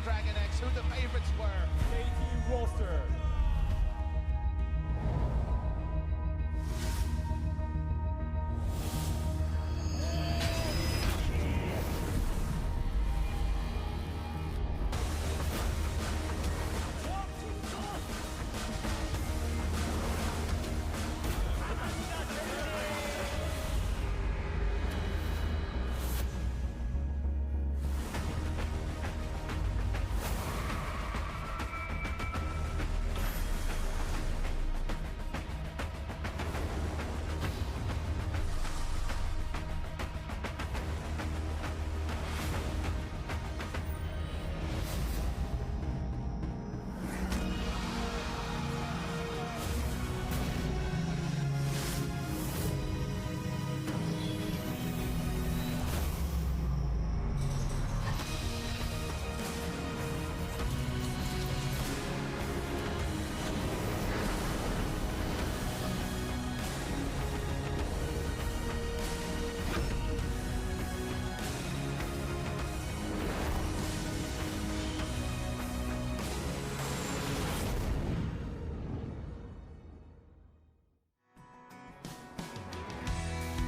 Dragon X, who the favorites were. KT roster.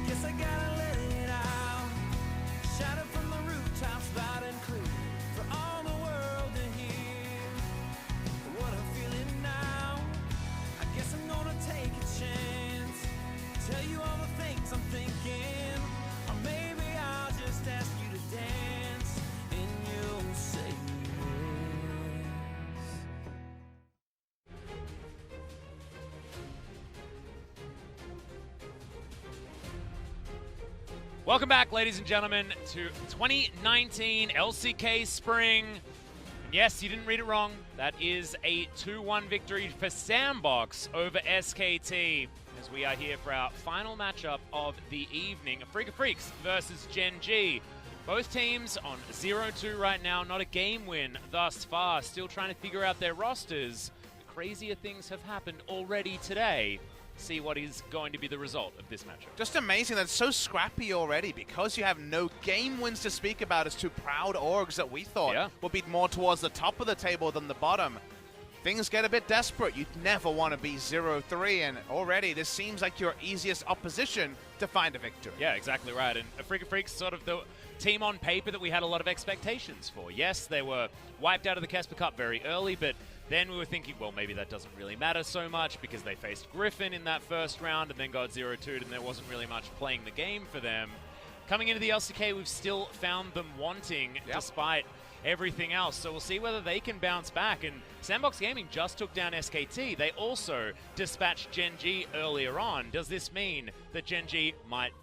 Guess I gotta let it out. Shout it from the rooftops loud and clear for all the world to hear what I'm feeling now. I guess I'm gonna take a chance, tell you all the things I'm thinking, or maybe I'll just ask you to dance and you'll say yes. Welcome back, ladies and gentlemen, to 2019 LCK Spring. And yes, you didn't read it wrong. That is a 2-1 victory for Sandbox over SKT, as we are here for our final matchup of the evening. Afreeca Freecs versus Gen.G. Both teams on 0-2 right now, not a game win thus far. Still trying to figure out their rosters. The crazier things have happened already today. See what is going to be the result of this matchup. Just amazing that it's so scrappy already, because you have no game wins to speak about as two proud orgs that we thought would be more towards the top of the table than the bottom. Things get a bit desperate. You'd never want to be 0-3, and already this seems like your easiest opposition to find a victory. Yeah, exactly right. And Afreeca Freecs sort of the team on paper that we had a lot of expectations for. Yes, they were wiped out of the Casper Cup very early, but then we were thinking, well, maybe that doesn't really matter so much because they faced Griffin in that first round and then got 0-2'd, and there wasn't really much playing the game for them. Coming into the LCK, we've still found them wanting despite everything else. So we'll see whether they can bounce back. And Sandbox Gaming just took down SKT. They also dispatched Gen.G earlier on. Does this mean that Gen.G might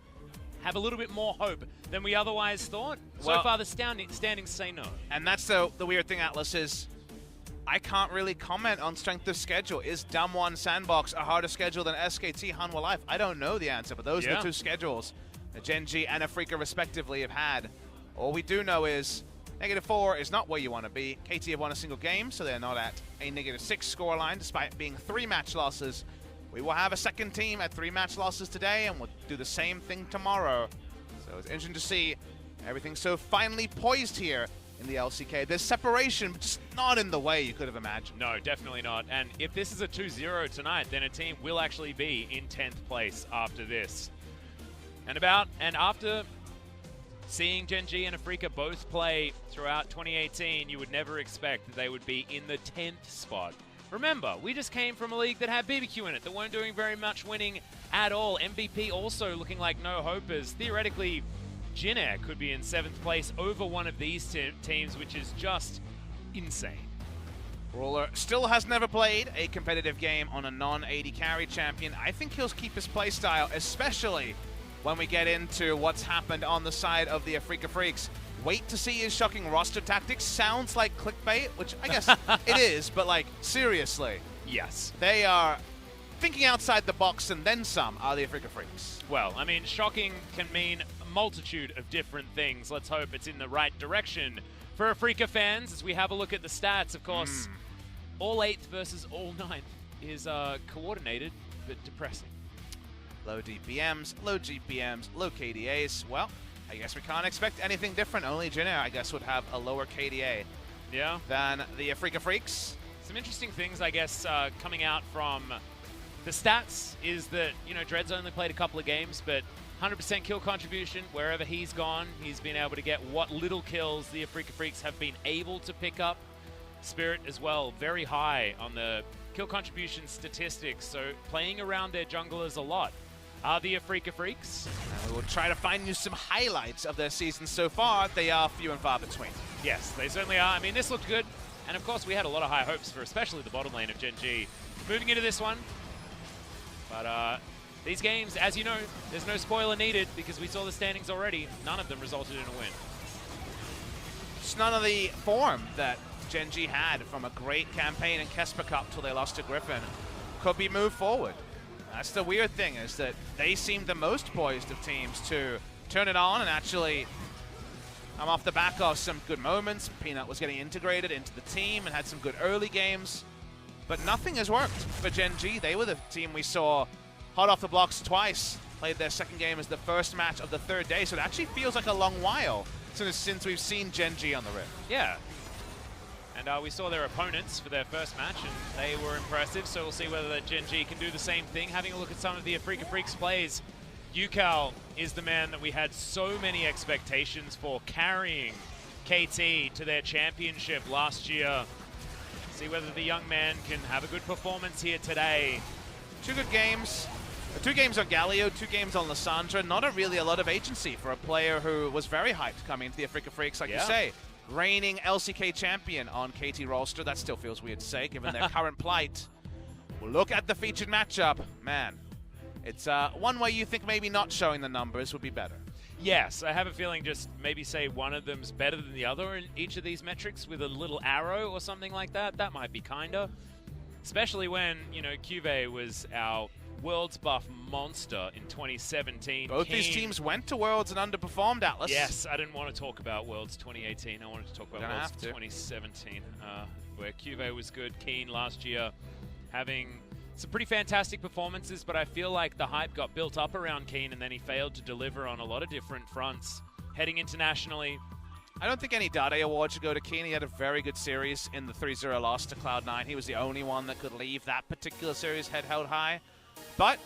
have a little bit more hope than we otherwise thought? So far, the standings say no. And that's the weird thing, Atlas, is I can't really comment on strength of schedule. Is Damwon Sandbox a harder schedule than SKT Hanwha Life? I don't know the answer, but those are the two schedules that Gen.G and Afreeca respectively have had. All we do know is -4 is not where you want to be. KT have won a single game, so they're not at a -6 scoreline, despite being 3 match losses. We will have a second team at 3 match losses today, and we'll do the same thing tomorrow. So it's interesting to see everything so finely poised here in the LCK. There's separation, but just not in the way you could have imagined. No, definitely not. And if this is a 2-0 tonight, then a team will actually be in 10th place after this. And after seeing Gen.G and Afreeca both play throughout 2018, you would never expect that they would be in the 10th spot. Remember, we just came from a league that had BBQ in it, that weren't doing very much winning at all. MVP also looking like no hopers. Theoretically, Jin.Air could be in 7th place over one of these teams, which is just insane. Brawler still has never played a competitive game on a non-AD carry champion. I think he'll keep his playstyle, especially when we get into what's happened on the side of the Afreeca Freecs. Wait to see his shocking roster tactics. Sounds like clickbait, which I guess it is, but like, seriously. Yes. They are thinking outside the box and then some, are the Afreeca Freecs. Well, I mean, shocking can mean a multitude of different things. Let's hope it's in the right direction for Afreeca fans as we have a look at the stats. Of course, all 8th versus all 9th is coordinated, but depressing. Low DPMs, low GPMs, low KDAs. Well, I guess we can't expect anything different. Only Jin.Air, I guess, would have a lower KDA than the Afreeca Freecs. Some interesting things, I guess, coming out from the stats is that, you know, Dread's only played a couple of games, but 100% kill contribution. Wherever he's gone, he's been able to get what little kills the Afreeca Freecs have been able to pick up. Spirit as well, very high on the kill contribution statistics, so playing around their junglers a lot. Are the Afreeca Freecs? And we will try to find you some highlights of their season so far. They are few and far between. Yes, they certainly are. I mean, this looked good. And of course, we had a lot of high hopes for especially the bottom lane of Gen.G moving into this one. But these games, as you know, there's no spoiler needed because we saw the standings already. None of them resulted in a win. Just none of the form that Gen.G had from a great campaign in Kesper Cup till they lost to Griffin could be moved forward. That's the weird thing, is that they seemed the most poised of teams to turn it on and actually come off the back of some good moments. Peanut was getting integrated into the team and had some good early games, but nothing has worked for Gen.G. They were the team we saw hot off the blocks twice, played their second game as the first match of the third day, so it actually feels like a long while since we've seen Gen.G on the Rift. Yeah. And we saw their opponents for their first match, and they were impressive, so we'll see whether Gen.G can do the same thing. Having a look at some of the Afreeca Freecs plays, Yukal is the man that we had so many expectations for, carrying KT to their championship last year. See whether the young man can have a good performance here today. Two good games. 2 games on Galio, 2 games on Lissandra. Not really a lot of agency for a player who was very hyped coming into the Afreeca Freecs, like you say. Reigning LCK champion on KT roster. That still feels weird to say, given their current plight. We'll look at the featured matchup. Man, it's one way you think maybe not showing the numbers would be better. Yes, I have a feeling just maybe say one of them's better than the other in each of these metrics with a little arrow or something like that. That might be kinder. Especially when, you know, Cuvée was our Worlds buff monster in 2017. Both these teams went to Worlds and underperformed, Atlas. Yes, I didn't want to talk about Worlds 2018. I wanted to talk about Worlds 2017, where Cuvée was good. Keen last year having some pretty fantastic performances, but I feel like the hype got built up around Keen and then he failed to deliver on a lot of different fronts. Heading internationally, I don't think any Dade award should go to Keen. He had a very good series in the 3-0 loss to Cloud9. He was the only one that could leave that particular series head held high. But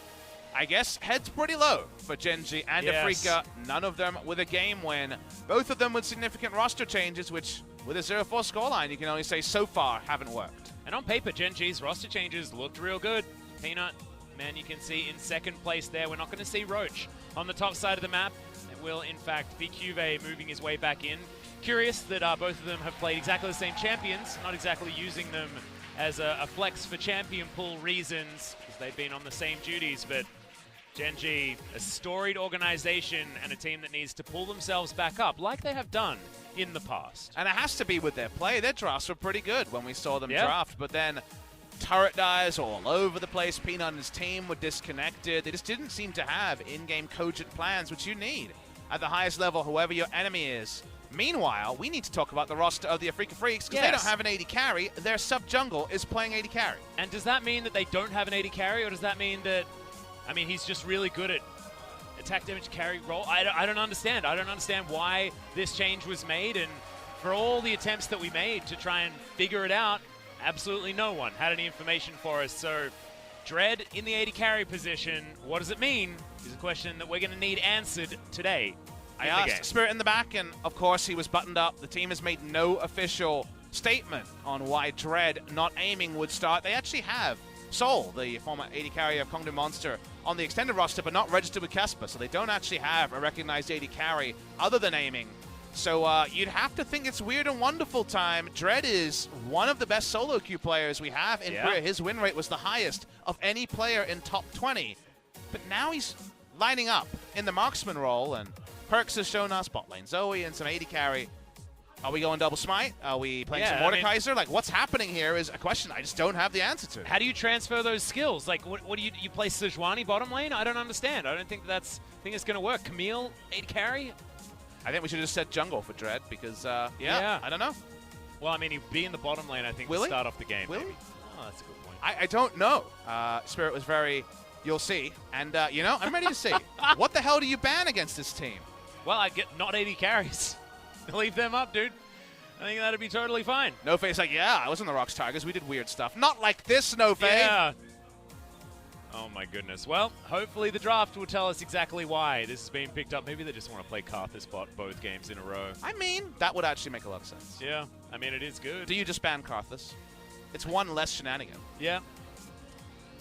I guess head's pretty low for Gen.G and Afreeca. None of them with a game win. Both of them with significant roster changes, which with a 0-4 scoreline, you can only say so far haven't worked. And on paper, Gen.G's roster changes looked real good. Peanut, man, you can see in second place there. We're not going to see Roach on the top side of the map. It will, in fact, be Cuvée moving his way back in. Curious that both of them have played exactly the same champions, not exactly using them as a flex for champion pool reasons, because they've been on the same duties, but Gen.G, a storied organization and a team that needs to pull themselves back up, like they have done in the past. And it has to be with their play. Their drafts were pretty good when we saw them draft, but then turret dives all over the place. Peanut and his team were disconnected. They just didn't seem to have in-game cogent plans, which you need at the highest level, whoever your enemy is. Meanwhile, we need to talk about the roster of the Afreeca Freecs, because they don't have an AD carry. Their sub-jungle is playing AD carry. And does that mean that they don't have an AD carry, or does that mean that, I mean, he's just really good at attack damage carry role? I don't understand. I don't understand why this change was made, and for all the attempts that we made to try and figure it out, absolutely no one had any information for us. So Dread in the AD carry position, what does it mean, is a question that we're going to need answered today. I asked Spirit in the back, and of course he was buttoned up. The team has made no official statement on why Dread not aiming would start. They actually have Sol, the former AD carry of Kongdom Monster, on the extended roster, but not registered with Kesper, so they don't actually have a recognized AD carry other than aiming. So you'd have to think it's weird and wonderful time. Dread is one of the best solo queue players we have in career. His win rate was the highest of any player in top 20. But now he's lining up in the marksman role, and Perks has shown us bot lane Zoe and some AD carry. Are we going double smite? Are we playing some Mordekaiser? Like, what's happening here is a question I just don't have the answer to. How do you transfer those skills? Like, what do you play Sejuani bottom lane? I don't understand. I don't think that's it's going to work. Camille, AD carry? I think we should have just said jungle for Dread because, I don't know. Well, I mean, he'd be in the bottom lane, I think, to start off the game. Maybe. Oh, that's a good point. I don't know. Spirit was very, you'll see. And, you know, I'm ready to see. What the hell do you ban against this team? Well, I'd get not AD carries. Leave them up, dude. I think that'd be totally fine. No Face like, yeah, I was on the Rocks Tigers. We did weird stuff. Not like this, No Face. Yeah. Oh my goodness. Well, hopefully the draft will tell us exactly why this is being picked up. Maybe they just want to play Karthus bot both games in a row. I mean, that would actually make a lot of sense. Yeah. I mean, it is good. Do you just ban Karthus? It's one less shenanigan. Yeah.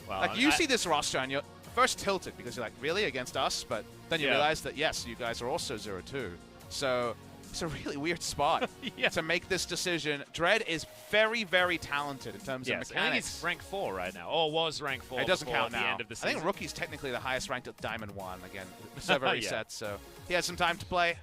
Well, Like, you see this roster and you're first tilted because you're like, really, against us? But then you realize that, yes, you guys are also 0-2. So it's a really weird spot to make this decision. Dread is very, very talented in terms of mechanics. I think he's rank 4 right now, or was rank 4 it doesn't count the now. end of the season. I think Rookie's technically the highest ranked at Diamond 1. Again, server reset, so he has some time to play.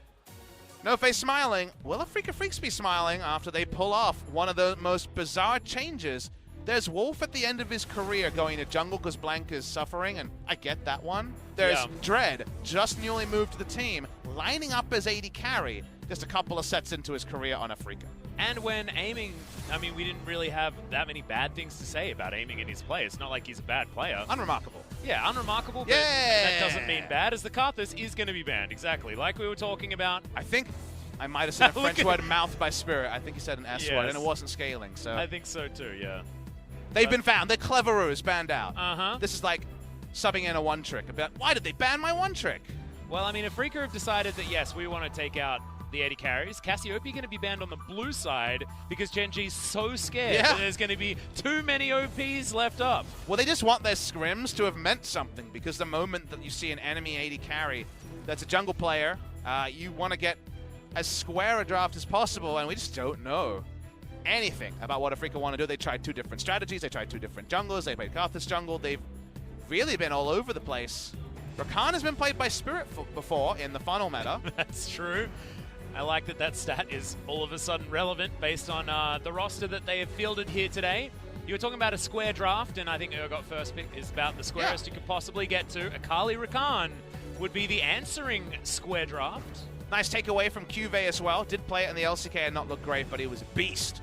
No Face smiling. Will Afreeca Freecs be smiling after they pull off one of the most bizarre changes? There's Wolf at the end of his career going to jungle because Blank is suffering, and I get that one. There's Dread, just newly moved to the team, lining up as AD carry just a couple of sets into his career on Afreeca. And when aiming, I mean, we didn't really have that many bad things to say about aiming in his play. It's not like he's a bad player. Unremarkable. Yeah, unremarkable, but that doesn't mean bad, as the Karthus is going to be banned, exactly, like we were talking about. I think I might have said a French word mouthed by Spirit. I think he said an S word, and it wasn't scaling. So I think so too, yeah. They've been found. They're cleverers banned out. This is like subbing in a one-trick. About why did they ban my one-trick? Well, I mean, Afreeca have decided that, yes, we want to take out the 80 carries. Cassiopeia going to be banned on the blue side because Gen.G's so scared that there's going to be too many OPs left up. Well, they just want their scrims to have meant something, because the moment that you see an enemy 80 carry that's a jungle player, you want to get as square a draft as possible, and we just don't know anything about what Afreeca want to do. They tried 2 different strategies. They tried 2 different junglers. They played Karthus jungle. They've really been all over the place. Rakan has been played by Spirit before in the funnel meta. That's true. I like that that stat is all of a sudden relevant based on the roster that they have fielded here today. You were talking about a square draft, and I think got first pick is about the squarest you could possibly get to. Akali Rakan would be the answering square draft. Nice takeaway from QV as well. Did play it in the LCK and not look great, but he was a beast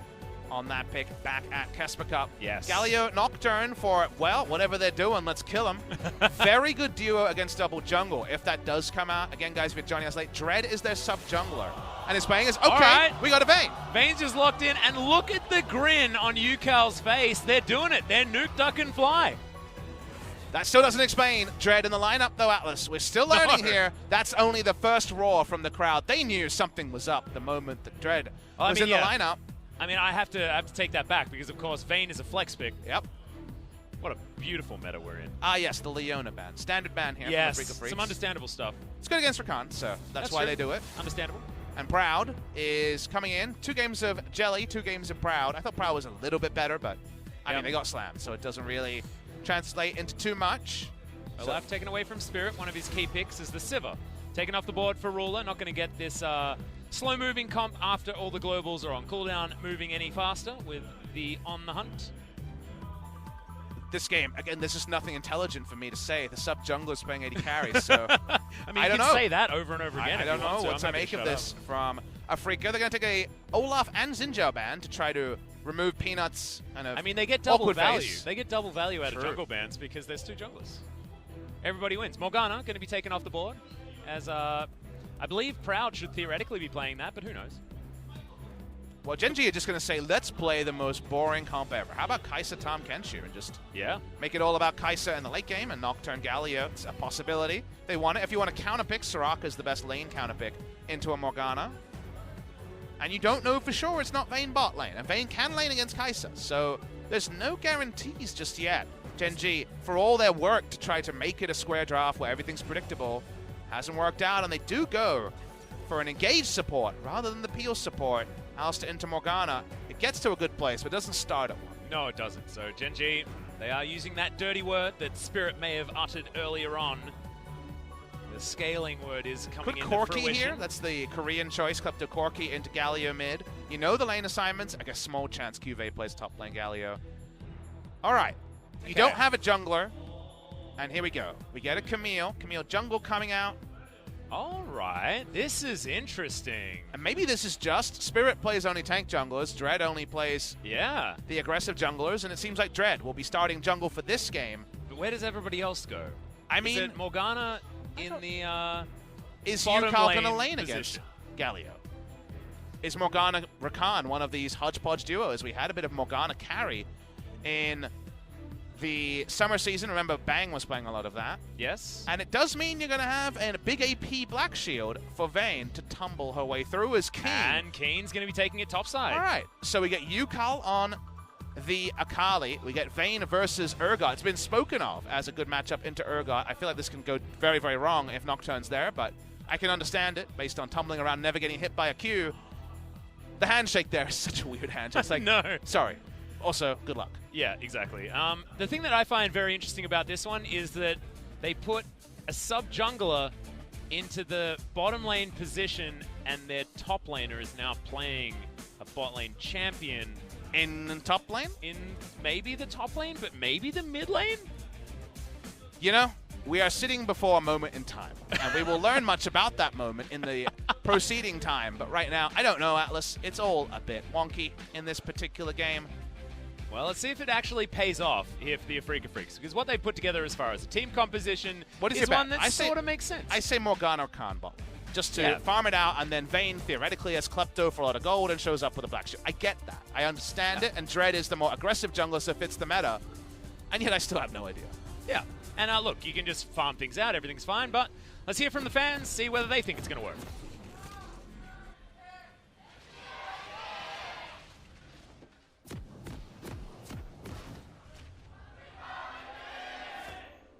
on that pick back at Kesper Cup. Yes. Galio Nocturne for, well, whatever they're doing, let's kill them. Very good duo against double jungle. If that does come out, again, guys, if you're joining us late, Dread is their sub-jungler. And his playing is, okay, we got a Vayne. Vayne's just locked in, and look at the grin on Ucal's face. They're doing it. They're nuke, duck, and fly. That still doesn't explain Dread in the lineup, though, Atlas. We're still learning here. That's only the first roar from the crowd. They knew something was up the moment that Dread was in the lineup. I mean, I have to take that back because, of course, Vayne is a flex pick. Yep. What a beautiful meta we're in. Ah, yes, the Leona ban. Standard ban here from Afreeca Freecs. Some understandable stuff. It's good against Rakan, so that's why they do it. Understandable. And Proud is coming in. 2 games of Jelly, 2 games of Proud. I thought Proud was a little bit better, but, I mean, they got slammed, so it doesn't really translate into too much. Olaf taken away from Spirit. One of his key picks is the Sivir. Taken off the board for Ruler. Not going to get this slow-moving comp after all the globals are on cooldown, moving any faster with the On the Hunt. This game, again, there's just nothing intelligent for me to say. The sub-jungler's playing 80 carries, so I mean, you can say that over and over again. I don't know what to make of this from Afreeca. They're going to take a Olaf and Xinjiao ban to try to remove Peanuts kind of. I mean, they get double value. Face. They get double value out of jungle bans because there's 2 junglers. Everybody wins. Morgana going to be taken off the board, as I believe Proud should theoretically be playing that, but who knows? Well, Gen.G are just going to say, let's play the most boring comp ever. How about Kai'Sa Tahm Kenshi and just make it all about Kai'Sa in the late game and Nocturne Galio? It's a possibility. They want it. If you want to counterpick, Soraka is the best lane counterpick into a Morgana. And you don't know for sure it's not Vayne bot lane. And Vayne can lane against Kai'Sa. So there's no guarantees just yet. Gen.G, for all their work to try to make it a square draft where everything's predictable, hasn't worked out. And they do go for an engaged support rather than the peel support. Alistair into Morgana. It gets to a good place, but doesn't start at one. No, it doesn't. So Gen.G, they are using that dirty word that Spirit may have uttered earlier on. The scaling word is coming into fruition. Corki here? That's the Korean choice. Klepto Corki into Galio mid. You know the lane assignments. I guess small chance QV plays top lane Galio. All right. You don't have a jungler. And here we go. We get a Camille. Camille jungle coming out. All right, this is interesting. And maybe this is just Spirit plays only tank junglers, Dread only plays the aggressive junglers, and it seems like Dread will be starting jungle for this game. But where does everybody else go? I mean, is it Morgana in the is bottom Ucal lane gonna lane position against Galio? is Morgana Rakan one of these hodgepodge duos? We had a bit of Morgana carry in the summer season. Remember, Bang was playing a lot of that. Yes. And it does mean you're going to have a big AP Black Shield for Vayne to tumble her way through as Keen. And Keen's going to be taking it topside. All right. So we get Yukal on the Akali. We get Vayne versus Urgot. It's been spoken of as a good matchup into Urgot. I feel like this can go very, very wrong if Nocturne's there, but I can understand it based on tumbling around, never getting hit by a Q. The handshake there is such a weird handshake. It's like, no. Sorry. Also, good luck. Yeah, exactly. The thing that I find very interesting about this one is that they put a sub-jungler into the bottom lane position, and their top laner is now playing a bot lane champion. In top lane? In maybe the top lane, but maybe the mid lane? You know, we are sitting before a moment in time, and we will learn much about that moment in the proceeding time. But right now, I don't know, Atlas. It's all a bit wonky in this particular game. Well, let's see if it actually pays off here for the Afreeca Freecs, because what they put together as far as a team composition is one that sort of makes sense. I say Morgana or Khan bot, just to farm it out, and then Vayne theoretically has Klepto for a lot of gold and shows up with a Black Shield. I get that. I understand it, and Dread is the more aggressive jungler, so it fits the meta, and yet I still have no idea. Yeah, and look, you can just farm things out, everything's fine, but let's hear from the fans, see whether they think it's going to work.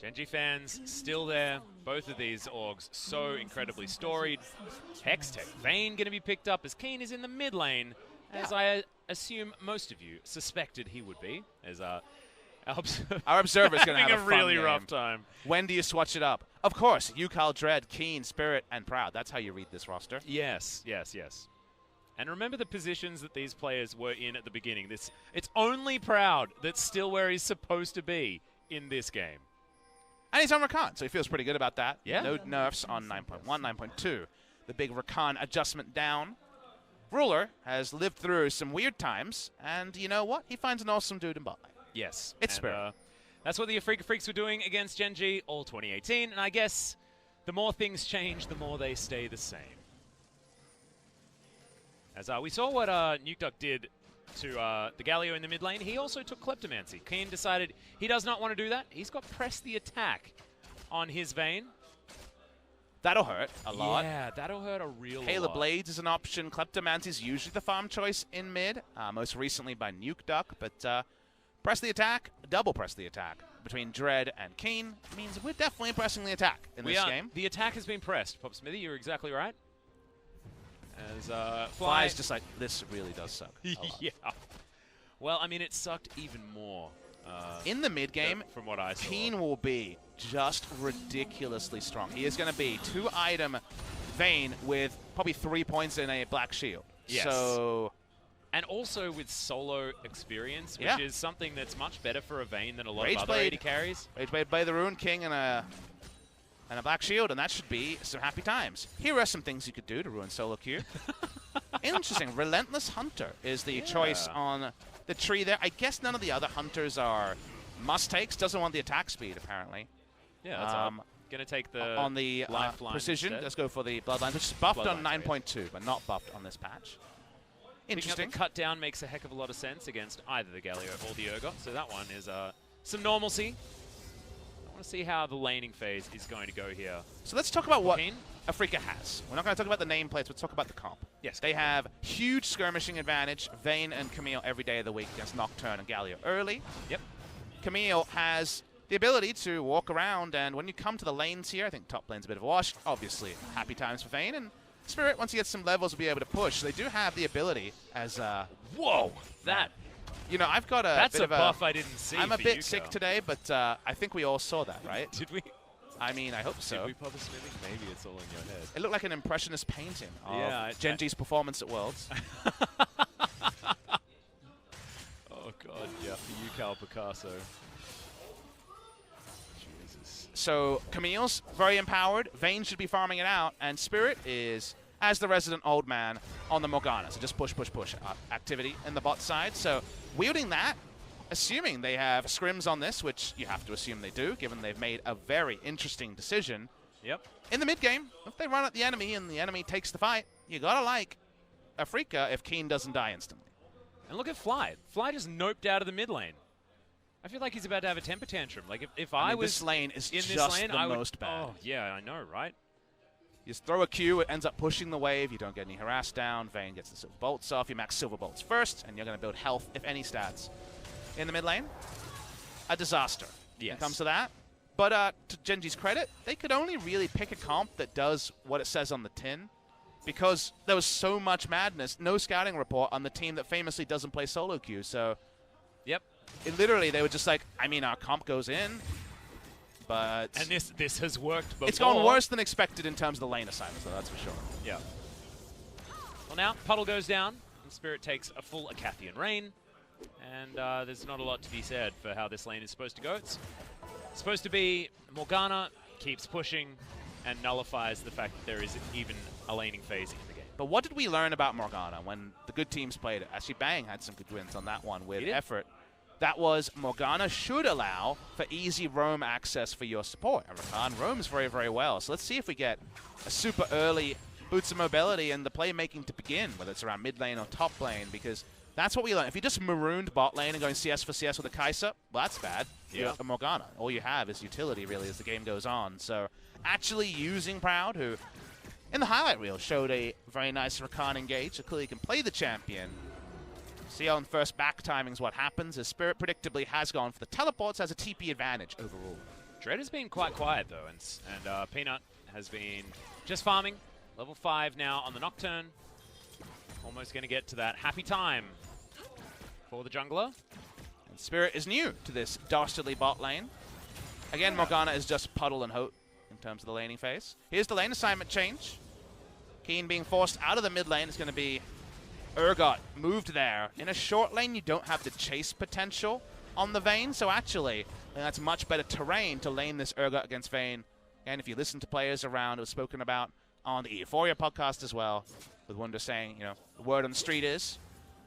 Gen.G fans still there. Both of these orgs so incredibly storied. Hextech Vayne going to be picked up as Keen is in the mid lane, as I assume most of you suspected he would be. As our observer's going to have a really rough time. When do you switch it up? Of course, Yukal, Dread, Keen, Spirit, and Proud. That's how you read this roster. Yes, yes, yes. And remember the positions that these players were in at the beginning. It's only Proud that's still where he's supposed to be in this game. And he's on Rakan, so he feels pretty good about that. Yeah. No nerfs on 9.1, 9.2. The big Rakan adjustment down. Ruler has lived through some weird times, and you know what? He finds an awesome dude in bot lane. Yes. It's Spirit. That's what the Afreeca Freecs were doing against Gen.G all 2018, and I guess the more things change, the more they stay the same. As we saw what NukeDuck did to the Galio in the mid lane, he also took Kleptomancy. Keen decided he does not want to do that. He's got Press the Attack on his Vayne. That'll hurt a lot. Yeah, that'll hurt a real lot. Hail of Blades is an option. Kleptomancy is usually the farm choice in mid, most recently by NukeDuck, but Press the Attack, double Press the Attack between Dread and Keen means we're definitely pressing the attack in this game. The attack has been pressed. Pop Smithy, you're exactly right. As Fly's just like, this really does suck. Yeah. Well, I mean, it sucked even more. In the mid game, from what I saw, Keen will be just ridiculously strong. He is going to be 2-item Vayne with probably 3 points in a Black Shield. Yes. So, and also with solo experience, which is something that's much better for a Vayne than a lot of other AD carries. Rageblade by the Rune King and a Black Shield, and that should be some happy times. Here are some things you could do to ruin solo queue. Interesting. Relentless Hunter is the choice on the tree there. I guess none of the other hunters are must-takes. Doesn't want the attack speed, apparently. Yeah, that's going to take the on the precision. Instead. Let's go for the Bloodlines, which is buffed on 9.2, but not buffed on this patch. Interesting. The cut down makes a heck of a lot of sense against either the Galio or the Urgot, so that one is some normalcy. I want to see how the laning phase is going to go here. So let's talk about what Afreeca has. We're not going to talk about the nameplates, let's talk about the comp. Yes. They have huge skirmishing advantage, Vayne and Camille every day of the week against Nocturne and Galio early. Yep. Camille has the ability to walk around, and when you come to the lanes here, I think top lane's a bit of a wash. Obviously, happy times for Vayne, and Spirit, once he gets some levels, will be able to push. They do have the ability as whoa! That... You know, I've got a That's bit of a buff I didn't see. I'm a bit sick today, but I think we all saw that, right? Did we? I mean, I hope so. Did we publish Smithy? Maybe it's all in your head. It looked like an impressionist painting of Gen.G's performance at Worlds. Oh, God, yeah. The Yukal Picasso. Jesus. So, Camille's very empowered. Vayne should be farming it out. And Spirit is, as the resident old man, on the Morgana. So just push, push, push activity in the bot side. So, wielding that, assuming they have scrims on this, which you have to assume they do, given they've made a very interesting decision. Yep. In the mid game, if they run at the enemy and the enemy takes the fight, you gotta like Afreeca if Keen doesn't die instantly. And look at Fly. Fly just noped out of the mid lane. I feel like he's about to have a temper tantrum. Like, if I was this lane is in just this lane, the most bad. Oh, yeah, I know, right? You just throw a Q, it ends up pushing the wave, you don't get any harass down, Vayne gets the silver bolts off, you max silver bolts first, and you're going to build health, if any stats. In the mid lane, a disaster when it comes to that. But to Gen.G's credit, they could only really pick a comp that does what it says on the tin, because there was so much madness, no scouting report on the team that famously doesn't play solo queue, so... Yep. Literally, they were just like, I mean, our comp goes in, but... And this has worked before. It's gone worse than expected in terms of the lane assignments, though, that's for sure. Yeah. Well, now, Puddle goes down, and Spirit takes a full Acathian Rain, and there's not a lot to be said for how this lane is supposed to go. It's supposed to be Morgana keeps pushing and nullifies the fact that there is even a laning phase in the game. But what did we learn about Morgana when the good teams played it? Actually, Bang had some good wins on that one with effort. That was Morgana should allow for easy roam access for your support. And Rakan roams very, very well. So let's see if we get a super early boots of mobility and the playmaking to begin, whether it's around mid lane or top lane, because that's what we learned. If you just marooned bot lane and going CS for CS with a Kai'Sa, well, that's bad. Yeah. A Morgana. All you have is utility, really, as the game goes on. So actually using Proud, who in the highlight reel showed a very nice Rakan engage, so clearly can play the champion. See on first back timings what happens, as Spirit predictably has gone for the teleports as a TP advantage overall. Dread has been quite quiet, though, and Peanut has been just farming. Level 5 now on the Nocturne. Almost going to get to that happy time for the jungler. And Spirit is new to this dastardly bot lane. Again, Morgana is just Puddle and Hope in terms of the laning phase. Here's the lane assignment change. Keen being forced out of the mid lane is going to be Urgot moved there. In a short lane, you don't have the chase potential on the Vayne, so actually, that's much better terrain to lane this Urgot against Vayne. And if you listen to players around, it was spoken about on the Euphoria podcast as well, with Wunder saying, you know, the word on the street is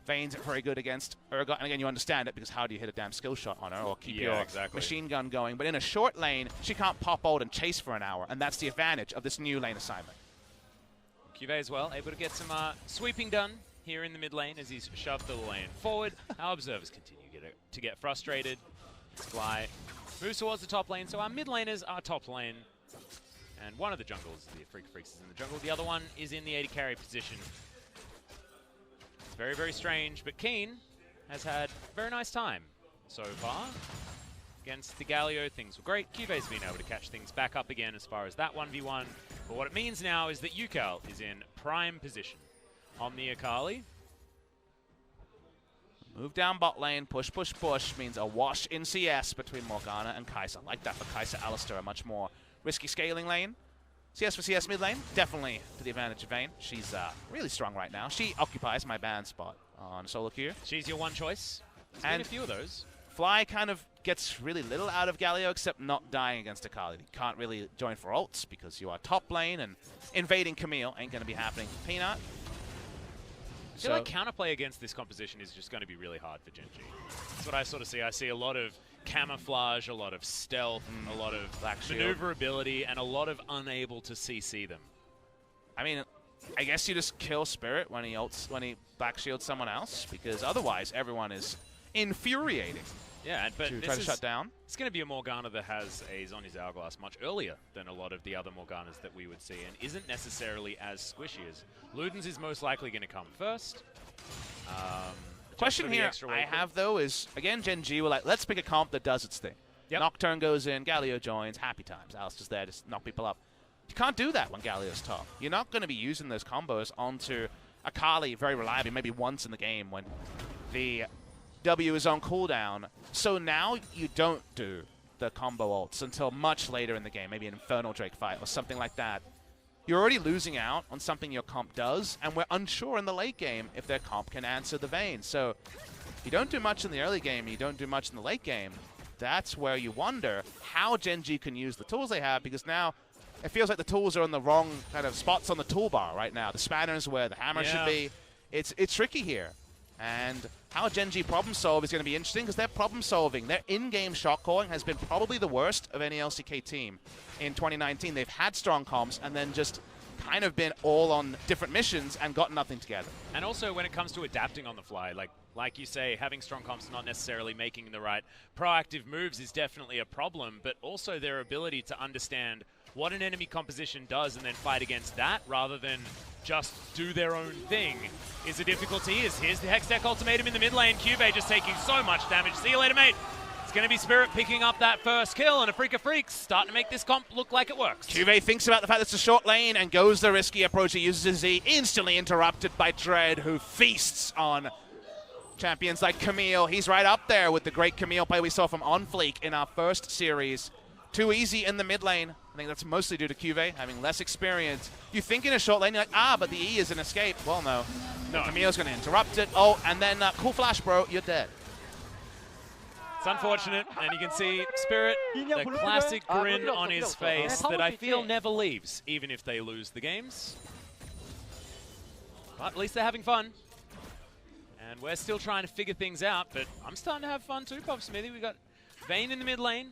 Vayne's very good against Urgot. And again, you understand it because how do you hit a damn skill shot on her or keep your machine gun going? But in a short lane, she can't pop ult and chase for an hour, and that's the advantage of this new lane assignment. Cuvée as well, able to get some sweeping done here in the mid lane as he's shoved the lane forward. Our observers continue to get frustrated. Fly moves towards the top lane, so our mid laners are top lane. And one of the jungles, the Afreeca Freecs, is in the jungle. The other one is in the AD carry position. It's very, very strange, but Keen has had a very nice time so far. Against the Galio, things were great. Cuvé's been able to catch things back up again as far as that 1v1. But what it means now is that Yukal is in prime position on the Akali. Move down bot lane, push, push, push, means a wash in CS between Morgana and Kai'Sa. Like that for Kai'Sa, Alistar, a much more risky scaling lane. CS for CS mid lane, definitely to the advantage of Vayne. She's really strong right now. She occupies my ban spot on solo queue. She's your one choice. There's been a few of those. Fly kind of gets really little out of Galio, except not dying against Akali. You can't really join for ults because you are top lane, and invading Camille ain't going to be happening for Peanut. I feel like counterplay against this composition is just going to be really hard for Gen.G. That's what I sort of see. I see a lot of camouflage, a lot of stealth, a lot of maneuverability, and a lot of unable to CC them. I mean, I guess you just kill Spirit when he black shields someone else, because otherwise everyone is infuriating. Yeah, but to try to shut down. It's going to be a Morgana that has a Zhonya's Hourglass much earlier than a lot of the other Morganas that we would see, and isn't necessarily as squishy as Luden's is most likely going to come first. Question here I have, though, is, again, Gen.G were like, let's pick a comp that does its thing. Yep. Nocturne goes in, Galio joins, happy times. Alistair's there to knock people up. You can't do that when Galio's top. You're not going to be using those combos onto Akali very reliably, maybe once in the game when the W is on cooldown. So now you don't do the combo ults until much later in the game, maybe an Infernal Drake fight or something like that. You're already losing out on something your comp does, and we're unsure in the late game if their comp can answer the Vayne. So you don't do much in the early game, you don't do much in the late game. That's where you wonder how Gen.G can use the tools they have, because now it feels like the tools are in the wrong kind of spots on the toolbar right now. The spanner's where the hammer should be. It's tricky here. And how Gen.G problem solve is going to be interesting, because their problem solving, their in-game shot calling has been probably the worst of any LCK team in 2019. They've had strong comps, and then just kind of been all on different missions and got nothing together. And also when it comes to adapting on the fly, like you say, having strong comps, not necessarily making the right proactive moves is definitely a problem, but also their ability to understand what an enemy composition does and then fight against that rather than just do their own thing is a difficulty. Here's the Hextech ultimatum in the mid lane. Cuvee just taking so much damage. See you later, mate. It's going to be Spirit picking up that first kill, and Afreeca Freecs starting to make this comp look like it works. Cuvee thinks about the fact that it's a short lane and goes the risky approach. He uses his Z, instantly interrupted by Dread, who feasts on champions like Camille. He's right up there with the great Camille play we saw from OnFleek in our first series. Too easy in the mid lane. I think that's mostly due to Cuvee having less experience. You think in a short lane, you're like, but the E is an escape. Well, no. Camille's going to interrupt it. Oh, and then cool flash, bro. You're dead. It's unfortunate, and you can see Spirit, the classic grin on his face that I feel never leaves, even if they lose the games. But at least they're having fun. And we're still trying to figure things out, but I'm starting to have fun too, Pop Smithy. We got Vayne in the mid lane.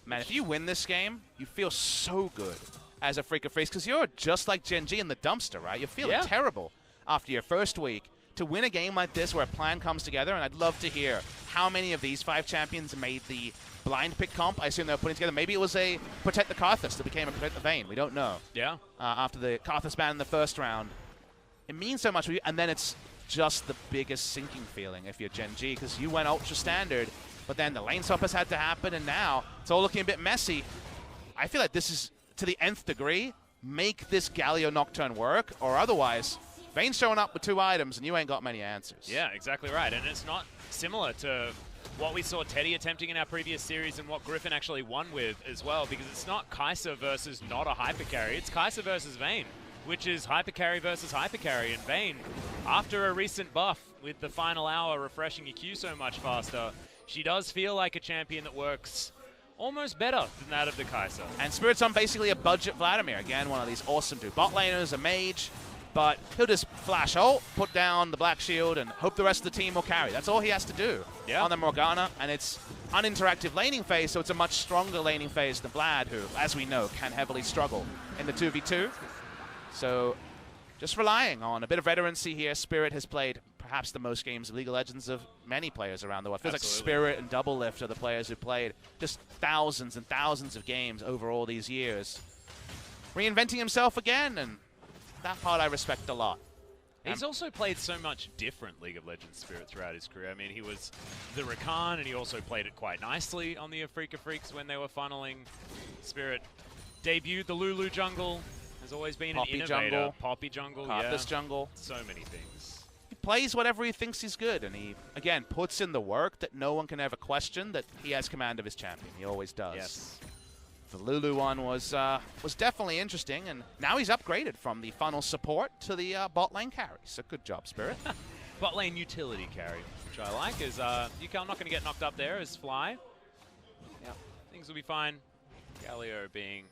Man, if you win this game, you feel so good as a Afreeca Freecs, because you're just like Gen.G in the dumpster, right? You're feeling terrible after your first week. To win a game like this where a plan comes together, and I'd love to hear how many of these 5 champions made the blind pick comp. I assume they were putting together. Maybe it was a Protect the Karthus that became a Protect the Vayne. We don't know. Yeah. After the Karthus ban in the first round. It means so much for you, and then it's just the biggest sinking feeling if you're Gen.G, because you went ultra standard, but then the lane swap has had to happen, and now it's all looking a bit messy. I feel like this is, to the nth degree, make this Galio Nocturne work, or otherwise, Vayne's showing up with 2 items, and you ain't got many answers. Yeah, exactly right, and it's not similar to what we saw Teddy attempting in our previous series and what Griffin actually won with as well, because it's not Kai'Sa versus not a hyper carry, it's Kai'Sa versus Vayne, which is hyper carry versus hyper carry, and Vayne, after a recent buff with the final hour refreshing your Q so much faster, she does feel like a champion that works almost better than that of the Kai'Sa. And Spirit's on basically a budget Vladimir. Again, one of these awesome 2 bot laners, a mage, but he'll just flash ult, put down the black shield, and hope the rest of the team will carry. That's all he has to do on the Morgana, and it's uninteractive laning phase, so it's a much stronger laning phase than Vlad, who, as we know, can heavily struggle in the 2v2. So just relying on a bit of veterancy here. Spirit has played perhaps the most games of League of Legends of many players around the world. It feels like Spirit and Doublelift are the players who played just thousands and thousands of games over all these years. Reinventing himself again, and that part I respect a lot. He's also played so much different League of Legends Spirit throughout his career. I mean, he was the Rakan, and he also played it quite nicely on the Afreeca Freecs when they were funneling. Spirit debuted the Lulu jungle. Has always been an innovator. Jungle, Poppy jungle, Karthus jungle. So many things. He plays whatever he thinks he's good, and he, again, puts in the work that no one can ever question, that he has command of his champion. He always does. Yes. The Lulu one was definitely interesting, and now he's upgraded from the funnel support to the bot lane carry. So good job, Spirit. Bot lane utility carry, which I like, is I'm not going to get knocked up there as Fly. Yeah, things will be fine. Galio being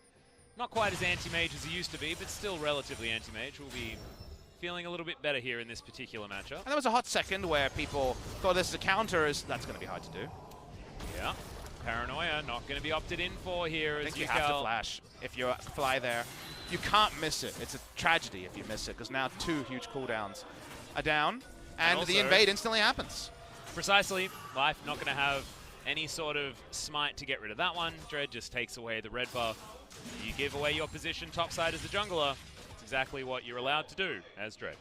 not quite as anti-mage as he used to be, but still relatively anti-mage. Will be feeling a little bit better here in this particular matchup. And there was a hot second where people thought this is a counter. That's going to be hard to do. Yeah. Paranoia not going to be opted in for here. I think you have to flash if you Fly there. You can't miss it. It's a tragedy if you miss it, because now 2 huge cooldowns are down, and the invade instantly happens. Precisely. Life not going to have any sort of smite to get rid of that one. Dread just takes away the red buff. You give away your position topside as a jungler. It's exactly what you're allowed to do as Dread.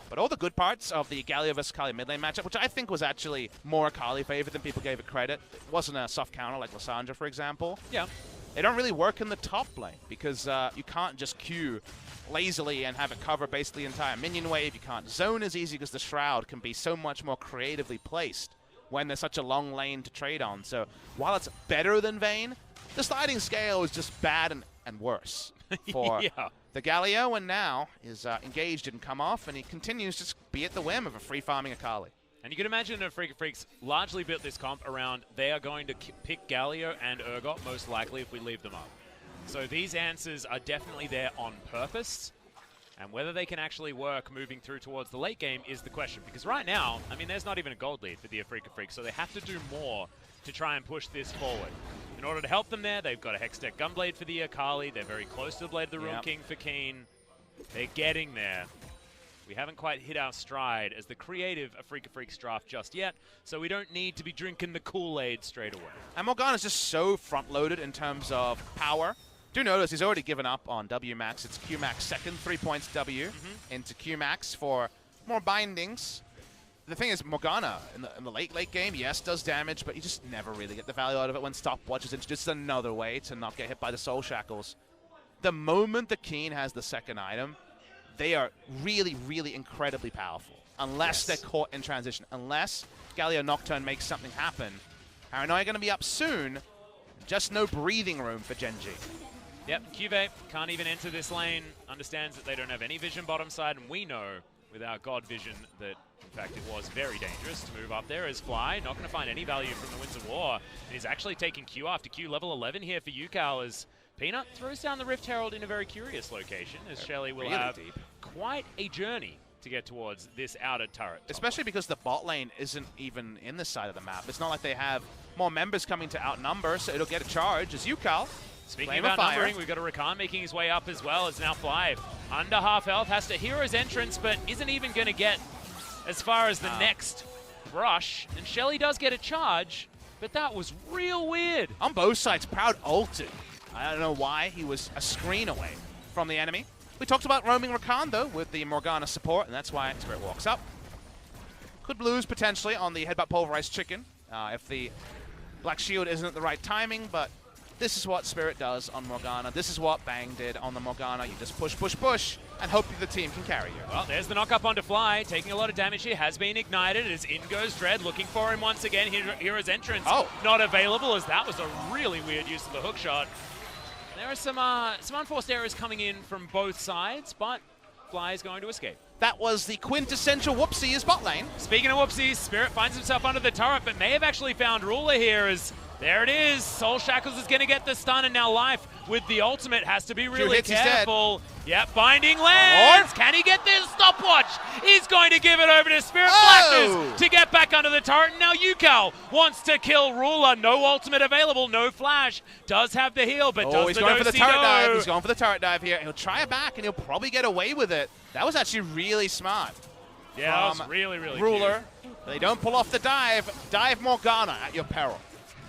But all the good parts of the Galio vs. Akali mid lane matchup, which I think was actually more Akali favored than people gave it credit. It wasn't a soft counter like Lissandra, for example. Yeah. They don't really work in the top lane, because you can't just Q lazily and have it cover basically the entire minion wave. You can't zone as easy, because the Shroud can be so much more creatively placed when there's such a long lane to trade on. So while it's better than Vayne, the sliding scale is just bad and worse for the Galio, and now is engaged, didn't come off, and he continues to just be at the whim of a free farming Akali. And you can imagine Afreeca Freecs largely built this comp around they are going to pick Galio and Urgot most likely if we leave them up. So these answers are definitely there on purpose, and whether they can actually work moving through towards the late game is the question. Because right now, I mean, there's not even a gold lead for the Afreeca Freecs, so they have to do more to try and push this forward. in order to help them there, they've got a Hextech Gunblade for the Akali. They're very close to the Blade of the Ruin King for Keen. They're getting there. We haven't quite hit our stride as the creative Afreeca Freecs draft just yet, so we don't need to be drinking the Kool-Aid straight away. And Morgana's just so front-loaded in terms of power. Do notice he's already given up on W-Max. It's Q-Max second, 3 points W into Q-Max for more bindings. The thing is, Morgana, in the late game, yes, does damage, but you just never really get the value out of it when Stopwatch is introduced. Another way to not get hit by the Soul Shackles. The moment the Keen has the second item, they are really, really incredibly powerful. Unless they're caught in transition. Unless Galio Nocturne makes something happen. Paranoia going to be up soon. Just no breathing room for Gen.G. Yep, Cuvée can't even enter this lane. Understands that they don't have any vision bottom side, and we know with our God vision that, in fact, it was very dangerous to move up there as Fly. Not going to find any value from the Winds of War. And he's actually taking Q after Q, level 11 here for Yukal as Peanut throws down the Rift Herald in a very curious location, as Shelly will have quite a journey to get towards this outer turret. Especially because the bot lane isn't even in this side of the map. It's not like they have more members coming to outnumber, so it'll get a charge as Yukal. Speaking of outnumbering, we've got a Rakan making his way up as well. As now Fly under half health, has to hero's entrance, but isn't even going to get as far as the next rush. And Shelly does get a charge, but that was real weird. On both sides, Proud ulted. I don't know why. He was a screen away from the enemy. We talked about roaming Rakan, though, with the Morgana support, and that's why Spirit walks up. Could lose, potentially, on the Headbutt Pulverized Chicken, if the Black Shield isn't at the right timing, but this is what Spirit does on Morgana. This is what Bang did on the Morgana. You just push, push, push, and hope that the team can carry you. Well, there's the knock-up onto Fly. Taking a lot of damage here. Has been ignited as in goes Dread. Looking for him once again. Hero's entrance not available, as that was a really weird use of the hook shot. There are some unforced errors coming in from both sides, but Fly is going to escape. That was the quintessential whoopsie is bot lane. Speaking of whoopsies, Spirit finds himself under the turret, but may have actually found Ruler here as there it is. Soul Shackles is going to get the stun, and now Life with the ultimate has to be really careful. Yep, binding lands. Can he get this stopwatch? He's going to give it over to Spirit Flashes to get back under the turret. And now Yukal wants to kill Ruler. No ultimate available, no flash. Does have the heal, but does he's going for the turret dive. He's going for the turret dive here. He'll try it back, and he'll probably get away with it. That was actually really smart. Yeah, that was really, really Ruler. They don't pull off the dive. Dive Morgana at your peril.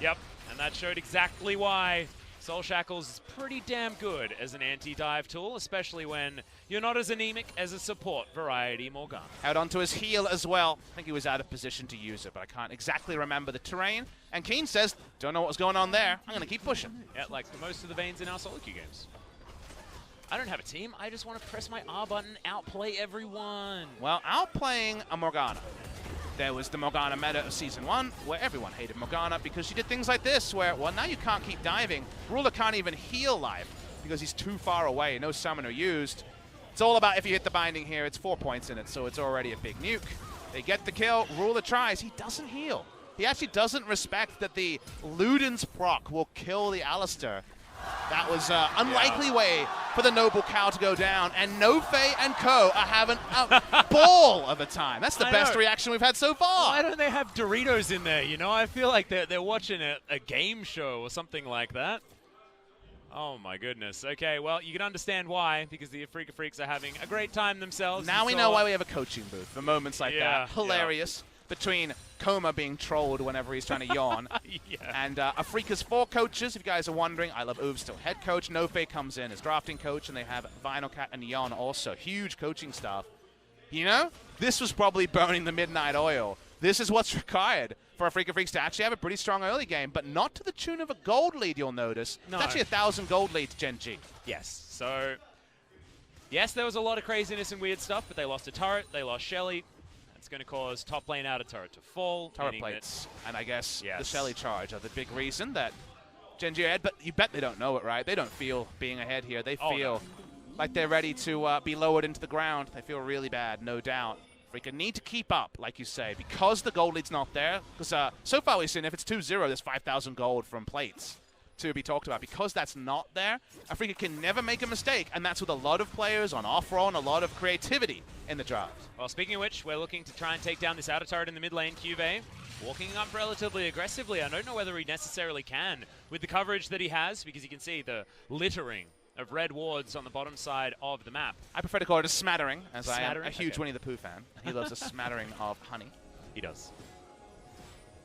Yep, and that showed exactly why Soul Shackles is pretty damn good as an anti-dive tool, especially when you're not as anemic as a support variety Morgana. Out onto his heel as well. I think he was out of position to use it, but I can't exactly remember the terrain. And Keen says, don't know what was going on there. I'm going to keep pushing. Yeah, like most of the veins in our solo queue games. I don't have a team. I just want to press my R button, outplay everyone. Well, outplaying a Morgana. There was the Morgana meta of Season 1, where everyone hated Morgana because she did things like this, where, well, now you can't keep diving. Ruler can't even heal Life because he's too far away. No summoner used. It's all about if you hit the binding here. It's 4 points in it, so it's already a big nuke. They get the kill. Ruler tries. He doesn't heal. He actually doesn't respect that the Luden's proc will kill the Alistair. That was an unlikely way for the Noble Cow to go down, and Nofe and Co. are having a ball of a time. That's the best reaction we've had so far. Why don't they have Doritos in there? You know, I feel like they're watching a game show or something like that. Oh my goodness. Okay, well, you can understand why, because the Afreeca Freecs are having a great time themselves. Now we know why we have a coaching booth for moments like that. Hilarious. Between Coma being trolled whenever he's trying to yawn. And Afreeca's 4 coaches, if you guys are wondering. I Love Oov still head coach. Nofe comes in as drafting coach, and they have Vinyl Cat and Yon also. Huge coaching staff. You know, this was probably burning the midnight oil. This is what's required for Afreeca Freecs to actually have a pretty strong early game, but not to the tune of a gold lead, you'll notice. No. It's actually 1,000 gold lead to Gen.G. Yes, so yes, there was a lot of craziness and weird stuff, but they lost a turret, they lost Shelly. It's going to cause top lane outer turret to fall. Turret plates, and I guess the Shelly charge are the big reason that Gen.G are ahead, but you bet they don't know it, right? They don't feel being ahead here. They feel like they're ready to be lowered into the ground. They feel really bad, no doubt. Freaking need to keep up, like you say, because the gold lead's not there. Because so far we've seen if it's 2-0, there's 5,000 gold from plates. to be talked about. Because that's not there, Afreeca can never make a mistake, and that's with a lot of players on off-roll and a lot of creativity in the draft. Well, speaking of which, we're looking to try and take down this outer turret in the mid lane. Cuvee walking up relatively aggressively. I don't know whether he necessarily can with the coverage that he has, because you can see the littering of red wards on the bottom side of the map. I prefer to call it a smattering, as Smattering? I am a huge Okay. Winnie the Pooh fan. He loves a smattering of honey. He does.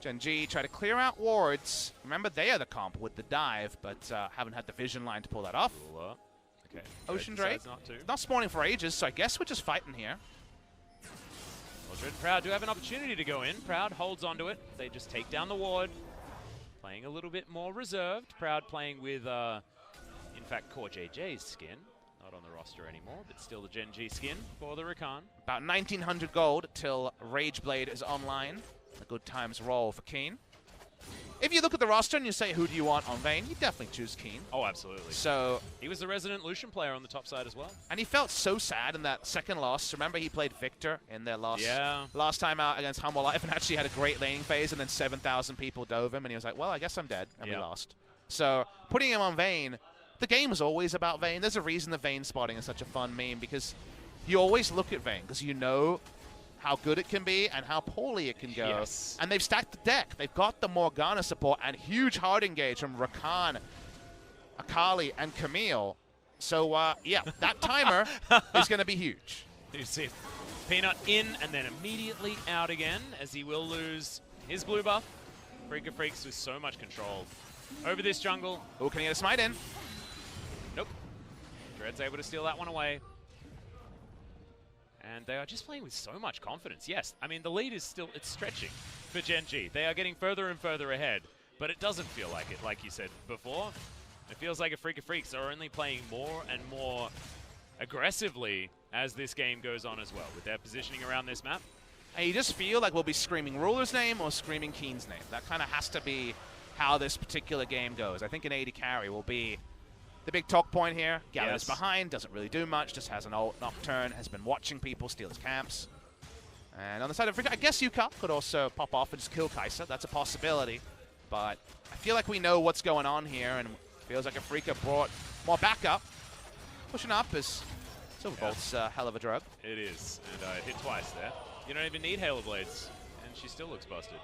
Gen.G try to clear out wards. Remember, they are the comp with the dive, but haven't had the vision line to pull that off. Okay. Ocean Drake, Not to. not spawning for ages, so I guess we're just fighting here. Mildred and Proud do have an opportunity to go in. Proud holds onto it. They just take down the ward. Playing a little bit more reserved. Proud playing with, in fact, Core JJ's skin. Not on the roster anymore, but still the Gen.G skin for the Rakan. About 1,900 gold till Rageblade is online. A good times roll for Keen. If you look at the roster and you say, who do you want on Vayne, you definitely choose Keen. Oh, absolutely. So He was the resident Lucian player on the top side as well. and he felt so sad in that second loss. Remember, he played Victor in their last time out against Humble Life and actually had a great laning phase, and then 7,000 people dove him, and he was like, well, I guess I'm dead, and we lost. So putting him on Vayne, the game was always about Vayne. There's a reason the Vayne spotting is such a fun meme, because you always look at Vayne, because you know how good it can be and how poorly it can go. Yes. And they've stacked the deck. They've got the Morgana support and huge hard engage from Rakan, Akali, and Camille. So, yeah, that timer is going to be huge. You see Peanut in and then immediately out again, as he will lose his blue buff. Afreeca Freecs with so much control over this jungle. Oh, can he get a smite in? Nope. Dread's able to steal that one away. And they are just playing with so much confidence. Yes, I mean, the lead is still, it's stretching for Gen.G. They are getting further and further ahead, but it doesn't feel like it, like you said before. It feels like Afreeca Freecs are only playing more and more aggressively as this game goes on as well, with their positioning around this map. And you just feel like we'll be screaming Ruler's name or screaming Keen's name. That kind of has to be how this particular game goes. I think an AD carry will be the big talk point here. Gallows behind, doesn't really do much, just has an ult Nocturne, has been watching people steal his camps. And on the side of Afreeca, I guess Yuka could also pop off and just kill Kai'Sa. That's a possibility. But I feel like we know what's going on here, and it feels like Afreeca brought more backup. Pushing up is Silverbolt's a hell of a drug. It is, and it hit twice there. You don't even need Halo Blades, and she still looks busted.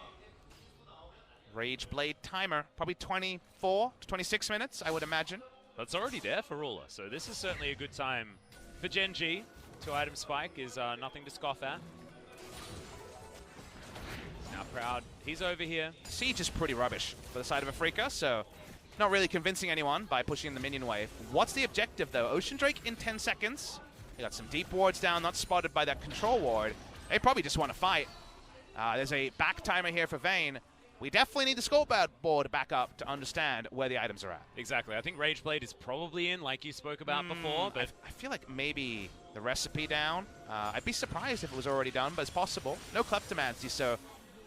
Rageblade timer, probably 24 to 26 minutes, I would imagine. That's already there for Ruler, so this is certainly a good time for Gen.G. 2-item spike is nothing to scoff at. Now Proud, he's over here. Siege is pretty rubbish for the side of Afreeca, so not really convincing anyone by pushing the minion wave. What's the objective, though? Ocean Drake in 10 seconds. They got some deep wards down, not spotted by that control ward. They probably just want to fight. There's a back timer here for Vayne. We definitely need the scoreboard board back up to understand where the items are at. Exactly. I think Rageblade is probably in, like you spoke about before. But I feel like maybe the recipe down. I'd be surprised if it was already done, but it's possible. No Kleptomancy, so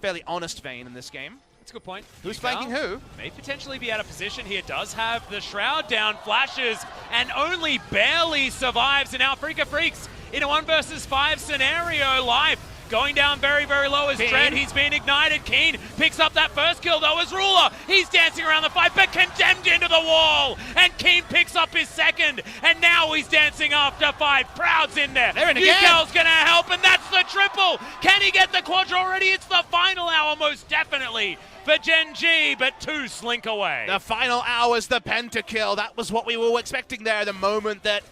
fairly honest Vayne in this game. That's a good point. Who's flanking who? May potentially be out of position here. Does have the Shroud down, flashes, and only barely survives. And now Afreeca Freecs in a 1 versus 5 scenario. Life going down very, very low as Dread. He's been ignited. Keen picks up that first kill, though, as Ruler. He's dancing around the fight, but condemned into the wall. And Keen picks up his second, and now he's dancing after 5. Proud's in there. They're in again. Ukel's going to help, and that's the triple. Can he get the quadra already? It's the final hour, most definitely, for Gen.G, but 2 slink away. The final hours, the pentakill. That was what we were expecting there the moment that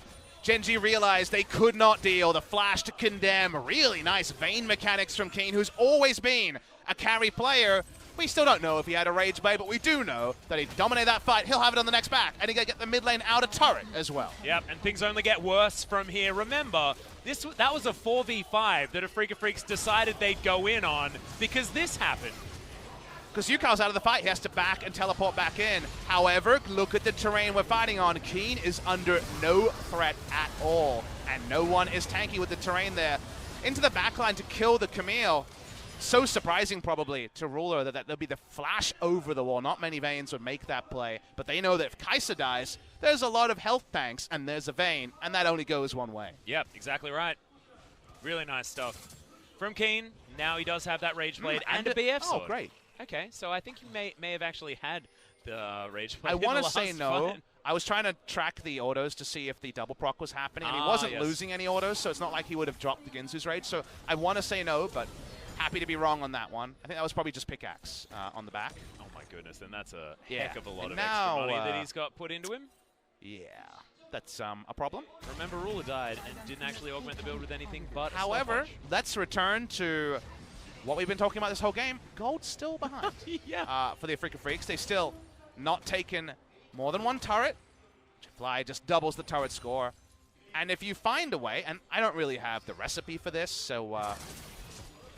Gen.G realized they could not deal. The flash to condemn. Really nice Vayne mechanics from Keen, who's always been a carry player. We still don't know if he had a Rage Blade, but we do know that he'd dominate that fight. He'll have it on the next back, and he's going to get the mid lane out of turret as well. Yep, and things only get worse from here. Remember, that was a 4v5 that Afreeca Freecs decided they'd go in on because this happened. Because Yukao's out of the fight, he has to back and teleport back in. However, look at the terrain we're fighting on. Keen is under no threat at all, and no one is tanky with the terrain there. Into the backline to kill the Camille. So surprising, probably, to Ruler that there'll be the flash over the wall. Not many Vaynes would make that play, but they know that if Kai'Sa dies, there's a lot of health tanks, and there's a Vayne, and that only goes one way. Yep, exactly right. Really nice stuff from Keen. Now he does have that Rage Blade and a BF sword. Oh, great. Okay, so I think he may have actually had the Rage play. I want to say no. I was trying to track the autos to see if the double proc was happening, and he wasn't losing any autos, so it's not like he would have dropped the Ginsu's Rage. So I want to say no, but happy to be wrong on that one. I think that was probably just pickaxe on the back. Oh my goodness, then that's a heck of a lot of extra money that he's got put into him. Yeah, that's a problem. Remember, Ruler died and didn't actually augment the build with anything but However, let's return to what we've been talking about this whole game. Gold's still behind. For the Afreeca Freecs. They still not taken more than one turret. Fly just doubles the turret score. And if you find a way, and I don't really have the recipe for this, so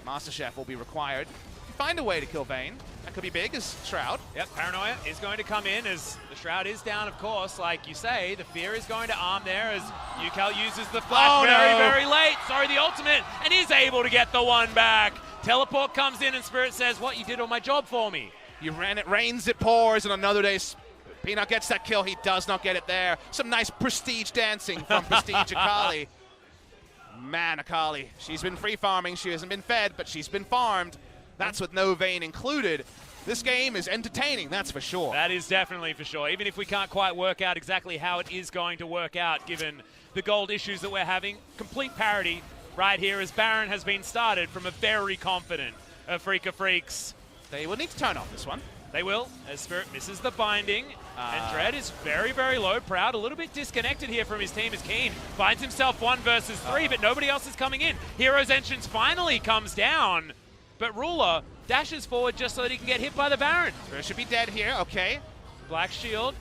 Master Chef will be required. If you find a way to kill Vayne, that could be big as Shroud. Yep, Paranoia is going to come in as the Shroud is down, of course. Like you say, the Fear is going to arm there as UCal uses the flash very late. Sorry, the ultimate, and is able to get the one back. Teleport comes in and Spirit says, what, you did all my job for me. You ran, it rains, it pours, and another day Peanut gets that kill. He does not get it there. Some nice prestige dancing from Prestige Akali. Man, Akali, she's been free farming. She hasn't been fed, but she's been farmed. That's with no Vayne included. This game is entertaining, that's for sure. That is definitely for sure. Even if we can't quite work out exactly how it is going to work out, given the gold issues that we're having, complete parity right here as Baron has been started from a very confident Afreeca Freecs. They will need to turn off this one. They will, as Spirit misses the binding. And Dread is very low. Proud, a little bit disconnected here from his team as Keen finds himself 1 versus 3, but nobody else is coming in. Hero's Entrance finally comes down, but Ruler dashes forward just so that he can get hit by the Baron. Spirit should be dead here, okay. Black Shield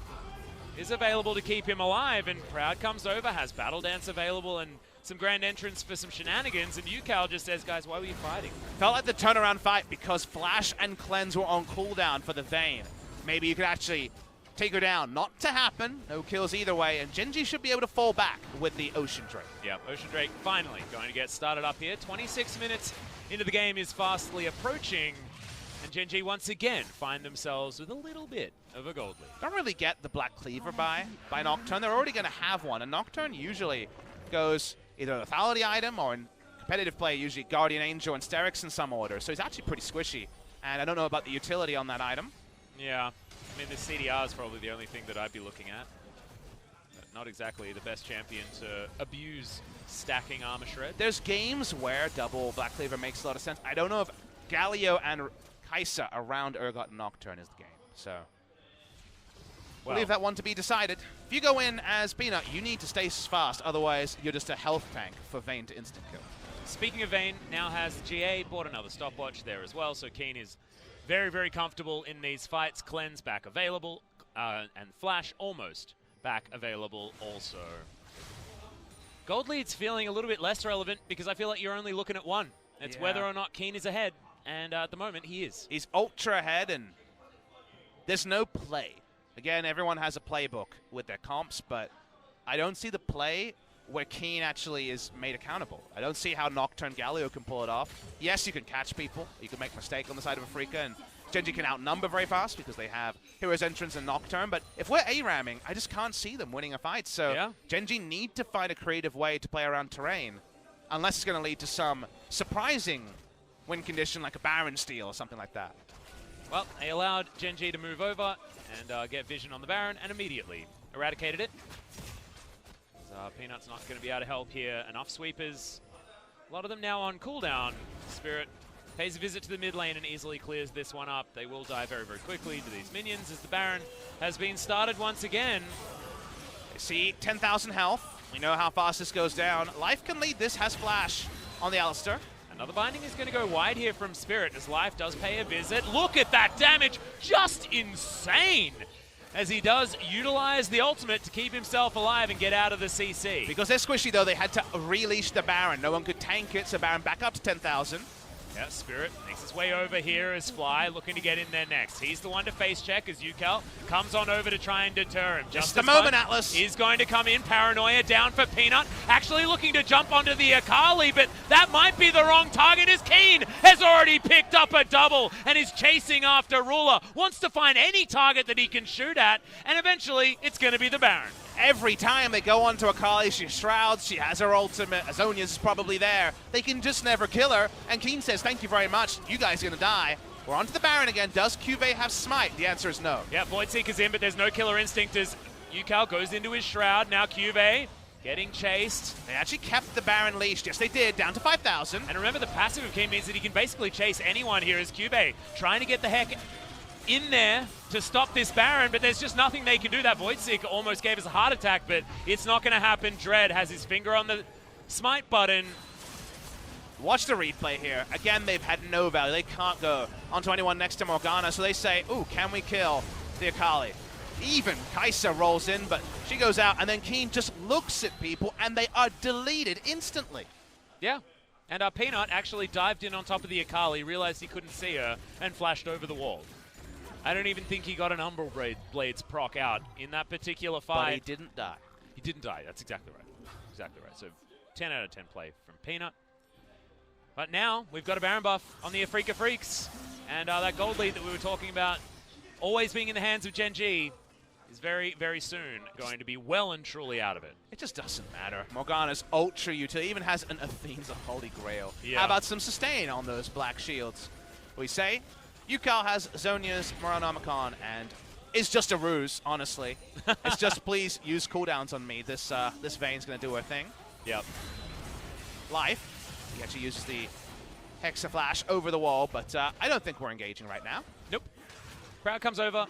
is available to keep him alive, and Proud comes over, has Battle Dance available, and some grand entrance for some shenanigans, and UCal just says, guys, why were you fighting? Felt like the turnaround fight because Flash and Cleanse were on cooldown for the Vayne. Maybe you could actually take her down. Not to happen. No kills either way, and Gen.G should be able to fall back with the Ocean Drake. Yeah, Ocean Drake finally going to get started up here. 26 minutes into the game is fastly approaching, and Gen.G once again find themselves with a little bit of a gold lead. Don't really get the Black Cleaver by Nocturne. They're already going to have one, and Nocturne usually goes either a lethality item or in competitive play, usually Guardian Angel and Sterix in some order. So he's actually pretty squishy, and I don't know about the utility on that item. Yeah, I mean, the CDR is probably the only thing that I'd be looking at. But not exactly the best champion to abuse stacking Armor Shred. There's games where double Black Cleaver makes a lot of sense. I don't know if Galio and Kaisa around Urgot and Nocturne is the game. So we'll leave that one to be decided. If you go in as Peanut, you need to stay fast. Otherwise, you're just a health tank for Vayne to instant kill. Speaking of Vayne, now has GA, bought another stopwatch there as well. So Keen is very comfortable in these fights. Cleanse back available, and Flash almost back available also. Gold lead's feeling a little bit less relevant because I feel like you're only looking at one. It's whether or not Keen is ahead, and at the moment he is. He's ultra ahead, and there's no play. Again, everyone has a playbook with their comps, but I don't see the play where Keen actually is made accountable. I don't see how Nocturne Galio can pull it off. Yes, you can catch people. You can make a mistake on the side of Afreeca, and Gen.G can outnumber very fast because they have Hero's Entrance and Nocturne, but if we're A-ramming, I just can't see them winning a fight. So Gen.G need to find a creative way to play around terrain, unless it's going to lead to some surprising win condition like a Baron steal or something like that. Well, they allowed Gen.G to move over and get vision on the Baron, and immediately eradicated it. Peanut's not going to be able to help here. Enough sweepers. A lot of them now on cooldown. Spirit pays a visit to the mid lane and easily clears this one up. They will die very quickly to these minions as the Baron has been started once again. They see 10,000 health. We know how fast this goes down. Life can lead this, has Flash on the Alistar. Another binding is going to go wide here from Spirit as Life does pay a visit. Look at that damage. Just insane. As he does utilize the ultimate to keep himself alive and get out of the CC. Because they're squishy, though, they had to releash the Baron. No one could tank it, so Baron back up to 10,000. Yeah, Spirit makes his way over here as Fly looking to get in there next. He's the one to face check as UCal comes on over to try and deter him. Just the moment, Atlas. He's going to come in. Paranoia down for Peanut. Actually looking to jump onto the Akali, but that might be the wrong target as Keen has already picked up a double and is chasing after Ruler. Wants to find any target that he can shoot at, and eventually it's going to be the Baron. Every time they go onto Akali, she shrouds, she has her ultimate, Azonia's is probably there. They can just never kill her, and Keen says, thank you very much, you guys are going to die. We're onto the Baron again. Does Cuvée have Smite? The answer is no. Yeah, Voidseeker's in, but there's no Killer Instinct as Yukal goes into his Shroud. Now Cuvée getting chased. They actually kept the Baron leashed. Yes, they did. Down to 5,000. And remember, the passive of Keen means that he can basically chase anyone here as Cuvée trying to get the heck in there to stop this Baron, but there's just nothing they can do. That Voidseeker almost gave us a heart attack, but it's not going to happen. Dread has his finger on the Smite button. Watch the replay here. Again, they've had no value. They can't go onto anyone next to Morgana, so they say, ooh, can we kill the Akali? Even Kai'Sa rolls in, but she goes out, and then Keen just looks at people, and they are deleted instantly. Yeah, and Peanut actually dived in on top of the Akali, realized he couldn't see her, and flashed over the wall. I don't even think he got an Umbral Blades proc out in that particular fight. But he didn't die. He didn't die, that's exactly right. Exactly right. So 10 out of 10 play from Peanut. But now we've got a Baron buff on the Afreeca Freecs, and that gold lead that we were talking about always being in the hands of Gen.G is very, very soon going to be well and truly out of it. It just doesn't matter. Morgana's ultra utility even has an Athene's a holy grail. Yeah. How about some sustain on those black shields? We say Yukal has Zhonya's Moronomicon and is just a ruse, honestly. It's just please use cooldowns on me. This Vayne's going to do her thing. Yep. Life. He actually uses the Hexa Flash over the wall, but I don't think we're engaging right now. Nope. Crowd comes over.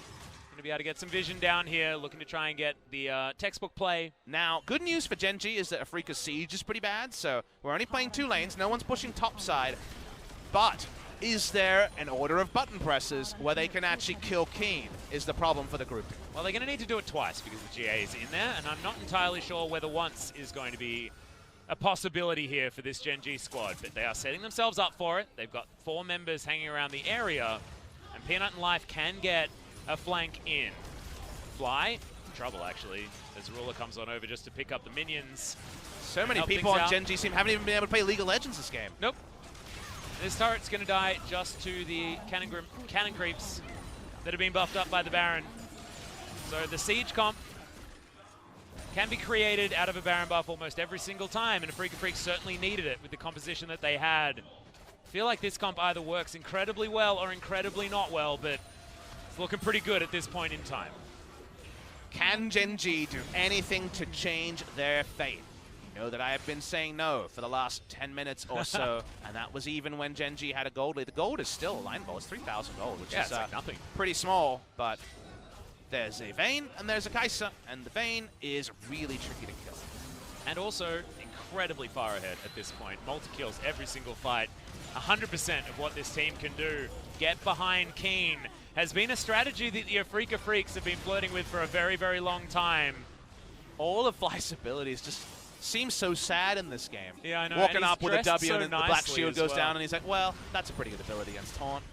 Going to be able to get some vision down here, looking to try and get the textbook play. Now, good news for Gen.G is that Afreeca's siege is pretty bad, so we're only playing 2 lanes. No one's pushing top side. But is there an order of button presses where they can actually kill Keen is the problem for the group. Well, they're going to need to do it twice because the GA is in there, and I'm not entirely sure whether once is going to be a possibility here for this Gen.G squad, but they are setting themselves up for it. They've got 4 members hanging around the area, and Peanut and Life can get a flank in. Fly, trouble actually, as Ruler comes on over just to pick up the minions. So many people on Gen.G haven't even been able to play League of Legends this game. Nope. This turret's going to die just to the cannon creeps that have been buffed up by the Baron. So the siege comp can be created out of a Baron buff almost every single time, and Afreeca Freecs certainly needed it with the composition that they had. I feel like this comp either works incredibly well or incredibly not well, but it's looking pretty good at this point in time. Can Gen.G do anything to change their fate? You know that I have been saying no for the last 10 minutes or so, and that was even when Gen.G had a gold lead. The gold is still a line ball. It's 3,000 gold, which is like nothing. Pretty small, but there's a Vayne and there's a Kai'Sa, and the Vayne is really tricky to kill. And also incredibly far ahead at this point. Multi-kills every single fight. 100% of what this team can do. Get behind Keen has been a strategy that the Afreeca Freecs have been flirting with for a very, very long time. All of Fly's abilities just seem so sad in this game. Yeah, I know. Walking up with a W so and then the black shield goes down and he's like, well, that's a pretty good ability against Taunt.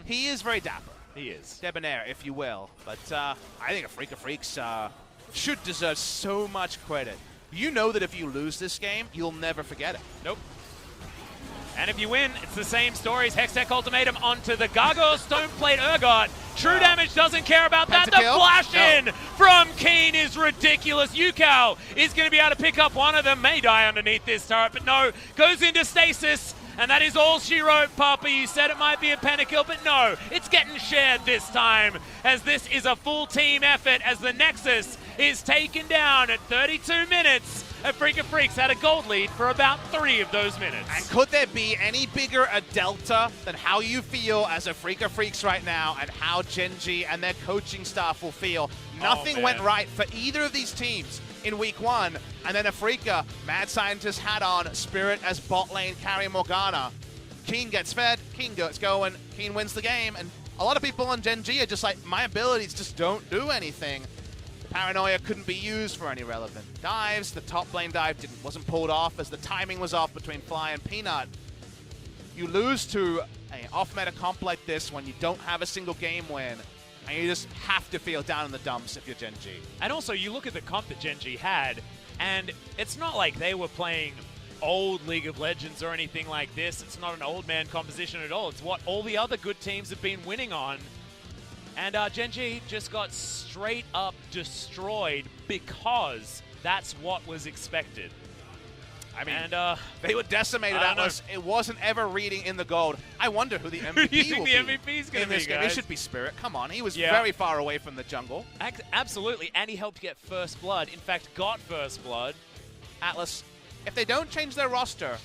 He is very dapper. He is. Debonair, if you will. But I think Afreeca Freecs should deserve so much credit. You know that if you lose this game, you'll never forget it. Nope. And if you win, it's the same stories. Hextech Ultimatum onto the Gargoyle Stoneplate Urgot. True Damage doesn't care about that. The flash in from Keen is ridiculous. Yukal is going to be able to pick up one of them. May die underneath this turret, but no. Goes into stasis, and that is all she wrote, Papa. You said it might be a pentakill, but no. It's getting shared this time, as this is a full team effort, as the Nexus is taken down at 32 minutes. Afreeca Freecs had a gold lead for about 3 of those minutes. And could there be any bigger a delta than how you feel as Afreeca Freecs right now and how Gen.G and their coaching staff will feel? Nothing went right for either of these teams in week 1, and then Afreeca, Mad Scientist hat on, Spirit as bot lane carrying Morgana. Keen gets fed, Keen gets going, Keen wins the game, and a lot of people on Gen.G are just like, my abilities just don't do anything. Paranoia couldn't be used for any relevant dives. The top lane dive wasn't pulled off as the timing was off between Fly and Peanut. You lose to an off-meta comp like this when you don't have a single game win, and you just have to feel down in the dumps if you're Gen.G. And also, you look at the comp that Gen.G had, and it's not like they were playing old League of Legends or anything like this. It's not an old man composition at all. It's what all the other good teams have been winning on. And Gen.G just got straight up destroyed because that's what was expected. I mean, and they were decimated, Atlas. It wasn't ever reading in the gold. I wonder who the MVP Who do you think will the be MVP's gonna in this be, game. guys? It should be Spirit. Come on, he was very far away from the jungle. Absolutely, and he helped get first blood. In fact, got first blood. Atlas, if they don't change their roster,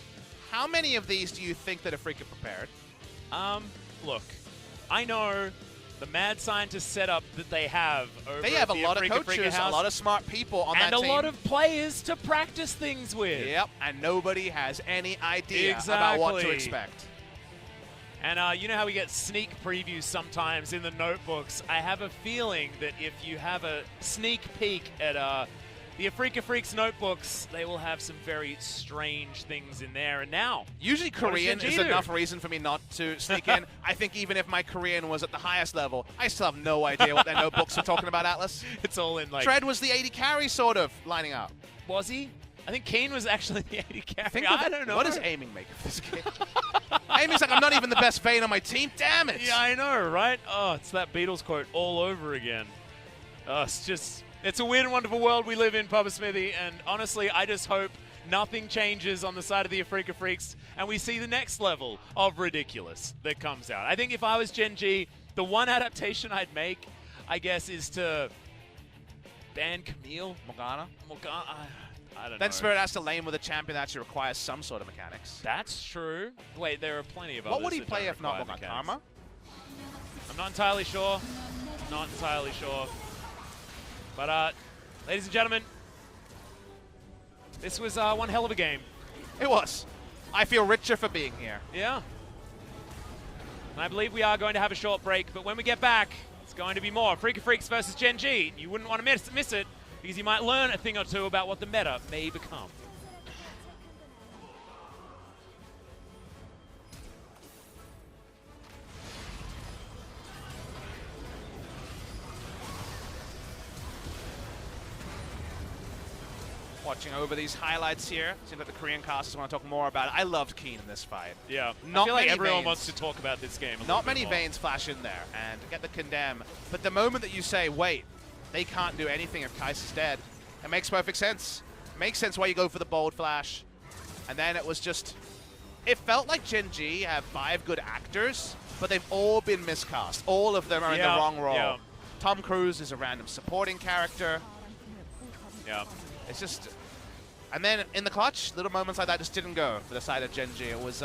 how many of these do you think that Afreeca prepared? Look, I know the mad scientist setup that they have over They have a the lot of Afreeca coaches, House, a lot of smart people on that and team. a lot of players to practice things with. Yep, and nobody has any idea about what to expect. And you know how we get sneak previews sometimes in the notebooks? I have a feeling that if you have a sneak peek at the Afreeca Freecs notebooks, they will have some very strange things in there. And now, usually Korean is enough reason for me not to sneak in. I think even if my Korean was at the highest level, I still have no idea what their notebooks are talking about, Atlas. It's all in like... Tread was the 80 carry sort of lining up. Was he? I think Keen was actually the 80 carry. I don't know. What does Aiming make of this game? Aiming's like, I'm not even the best Vayne on my team. Damn it. Yeah, I know, right? Oh, it's that Beatles quote all over again. It's just... It's a weird and wonderful world we live in, Papa Smithy, and honestly, I just hope nothing changes on the side of the Afreeca Freecs, and we see the next level of ridiculous that comes out. I think if I was Gen.G, the one adaptation I'd make, I guess, is to ban Camille. Morgana? I don't know. Then Spirit has to lane with a champion that actually requires some sort of mechanics. That's true. Wait, there are plenty of others. What would he that play don't if not require Morgana? mechanics. Karma? I'm not entirely sure. Not entirely sure. But, ladies and gentlemen, this was one hell of a game. It was. I feel richer for being here. Yeah. And I believe we are going to have a short break, but when we get back, it's going to be more Afreeca Freecs versus Gen.G. You wouldn't want to miss it, because you might learn a thing or two about what the meta may become. Watching over these highlights here. Seems like the Korean casters want to talk more about it. I loved Keen in this fight. Yeah. Not I feel like many everyone Vaynes. wants to talk about this game. Not many Vaynes flash in there and get the condemn. But the moment that you say, wait, they can't do anything if Kaiser's dead, it makes perfect sense. It makes sense why you go for the bold flash. And then it was just... It felt like Gen.G have 5 good actors, but they've all been miscast. All of them are in the wrong role. Yeah. Tom Cruise is a random supporting character. Yeah. It's just... And then in the clutch, little moments like that just didn't go for the side of Gen.G. It was,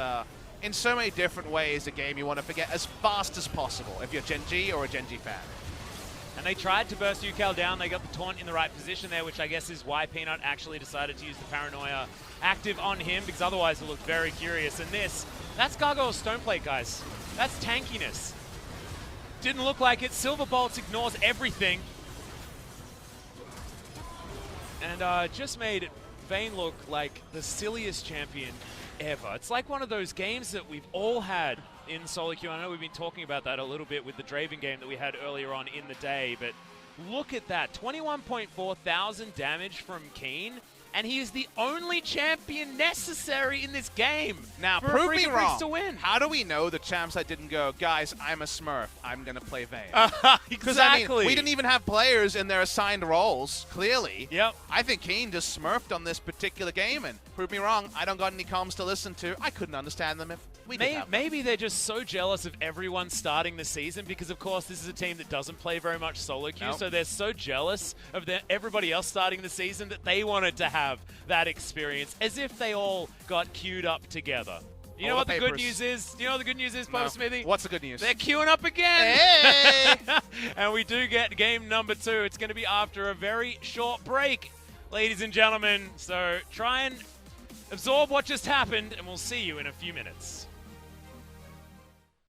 in so many different ways, a game you want to forget as fast as possible if you're Gen.G or a Gen.G fan. And they tried to burst UCal down. They got the taunt in the right position there, which I guess is why Peanut actually decided to use the Paranoia active on him, because otherwise it looked very curious. And that's Gargoyle's Stoneplate, guys. That's tankiness. Didn't look like it. Silver Bolts ignores everything. And just made Vayne look like the silliest champion ever. It's like one of those games that we've all had in solo queue. I know we've been talking about that a little bit with the Draven game that we had earlier on in the day, but look at that. 21.4 thousand damage from Keen, and he is the only champion necessary in this game. Now, for prove me Afreeca wrong. Freecs to win. How do we know the champs that didn't go, guys, I'm a Smurf, I'm going to play Vayne? Because, Exactly. I mean, we didn't even have players in their assigned roles, clearly. Yep. I think Keen just smurfed on this particular game, and prove me wrong, I don't got any comms to listen to. I couldn't understand them if we did have them. Maybe they're just so jealous of everyone starting the season because, of course, this is a team that doesn't play very much solo queue, so they're so jealous of everybody else starting the season that they wanted to have that experience, as if they all got queued up together. You know what the good news is? Do you know what the good news is, Papa Smithy? What's the good news? They're queuing up again! Hey! And we do get game number 2. It's going to be after a very short break, ladies and gentlemen. So try and absorb what just happened, and we'll see you in a few minutes.